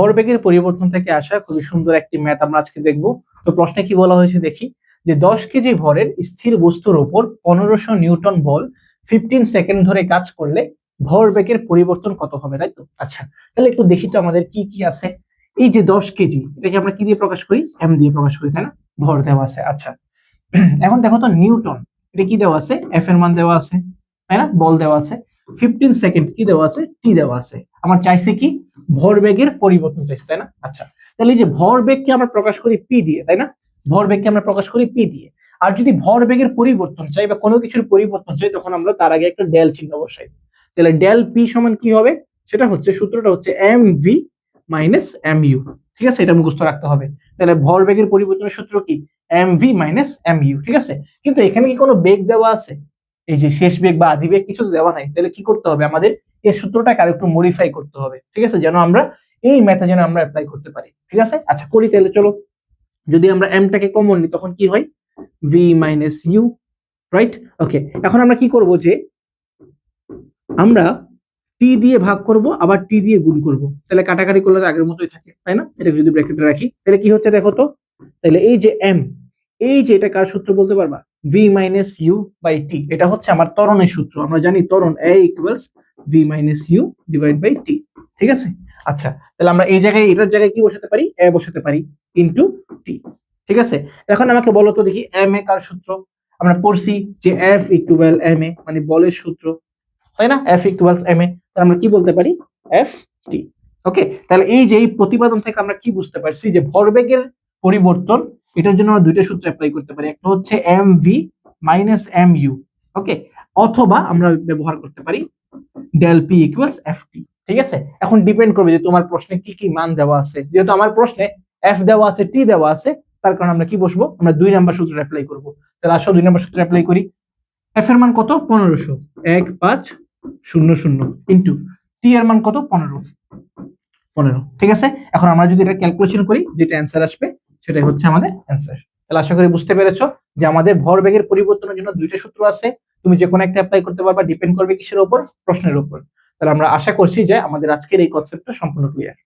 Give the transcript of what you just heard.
ভরবেগের পরিবর্তন থেকে আসা খুবই সুন্দর একটি ম্যাথ আমরা আজকে দেখব। তো প্রশ্নে কি বলা হয়েছে দেখি, যে 10 কেজি ভরের স্থির বস্তুর উপর 1500 নিউটন বল 15 সেকেন্ড ধরে কাজ করলে ভরবেগের পরিবর্তন কত হবে, তাই তো? আচ্ছা, তাহলে একটু দেখি তো আমাদের কি কি আছে। এই যে 10 কেজি, এটাকে আমরা কি দিয়ে প্রকাশ করি? এম দিয়ে প্রকাশ করি, তাই না? ভর দেওয়া আছে। আচ্ছা, এখন দেখো তো নিউটন, এটা কি দেওয়া আছে? এফ এর মান দেওয়া আছে, তাই না? বল দেওয়া আছে। 15 সেকেন্ড কি দেওয়া আছে? টি দেওয়া আছে। আমার চাইছে কি? ভরবেগের পরিবর্তন চাইছে, তাই না? আচ্ছা, তাহলে এই যে ভরবেগকে আমরা প্রকাশ করি পি দিয়ে, তাই না? ভরবেগকে আমরা প্রকাশ করি পি দিয়ে। আর যদি ভরবেগের পরিবর্তন চাই বা কোনো কিছুর পরিবর্তন চাই, তখন আমরা তার আগে একটা ডেল চিহ্ন বসাই। তাহলে ডেল পি সমান কি হবে? সেটা হচ্ছে, সূত্রটা হচ্ছে M V minus M U. ঠিক আছে, এটা মুখস্থ রাখতে হবে। তাহলে ভরবেগের পরিবর্তনের সূত্র কি? M V minus M U. ঠিক আছে, কিন্তু এখানে কি কোনো বেগ দেওয়া আছে? এই যে শেষ বেগ বা আদি বেগ কিছু দেওয়া নাই। তাহলে কি করতে হবে? আমাদের এই সূত্রটাকে আরেকটু মডিফাই করতে হবে। ঠিক আছে, যেন আমরা এই ম্যাথে যেন আমরা অ্যাপ্লাই করতে পারি। ঠিক আছে, আচ্ছা করি তাহলে। চলো, যদি আমরা এমটাকে কমন নিই তখন কি হয়? V minus U, right? Okay, এখন আমরা কি করব, যে আমরা টি দিয়ে ভাগ করব, আবার টি দিয়ে গুণ করব। তাহলে কাটাকাটি করলে তো আগের মতোই থাকে, তাই না? এটা যদি ব্র্যাকেটে রাখি তাহলে কি হচ্ছে দেখো তো। তাহলে এই যে এম, এই যে এটা কার সূত্র বলতে পারবা? V minus U by T. এটা হচ্ছে আমার ত্বরণের সূত্র। আমরা জানি ত্বরণ A equals V minus U divide by T. ঠিক আছে, আচ্ছা তাহলে আমরা এই জায়গায়, এটার জায়গায় কি বসাতে পারি? এ বসাতে পারি ইনটু টি। ঠিক আছে, এখন আমাকে বলো তো দেখি, এম এ কার সূত্র? আমরা পড়ছি যে এফ ইকুয়াল এম এ, মানে বলের সূত্র, তাই না? এফ ইকুয়ালস এম এ, তাহলে আমরা কি বলতে পারি? F T. ওকে, তাহলে এই যে এই প্রতিপাদন থেকে আমরা কি বুঝতে পারছি, যে ভরবেগের পরিবর্তন, এটার জন্য আমরা দুইটা সূত্র অ্যাপ্লাই করতে পারি। একটা হচ্ছে M V minus M U, okay, অথবা আমরা ব্যবহার করতে পারি del P equals F T. ঠিক আছে, এখন ডিপেন্ড করবে যে তোমার প্রশ্নে কি কি মান দেওয়া আছে। যেহেতু আমার প্রশ্নে এফ দেওয়া আছে, টি দেওয়া আছে, তার কারণে আমরা কি বসবো? আমরা 2 নাম্বার সূত্র অ্যাপ্লাই করব। তাহলে আসো 2 নাম্বার সূত্র অ্যাপ্লাই করি। এফ এর মান কত? 1500, 1500 ইনটু টি এর মান কত? 15। ঠিক আছে, এখন আমরা যদি এটা ক্যালকুলেশন করি, যেটা অ্যান্সার আসবে সেটাই হচ্ছে আমাদের অ্যান্সার। তাহলে আশা করি বুঝতে পেরেছো যে আমাদের ভরবেগের পরিবর্তনের জন্য দুইটা সূত্র আছে। তুমি যে কোনো একটা অ্যাপ্লাই করতে পারবা, ডিপেন্ড করবে কিসের উপর? প্রশ্নের উপর। তাহলে আমরা আশা করছি যে আমাদের আজকের এই কনসেপ্টটা সম্পূর্ণ ক্লিয়ার।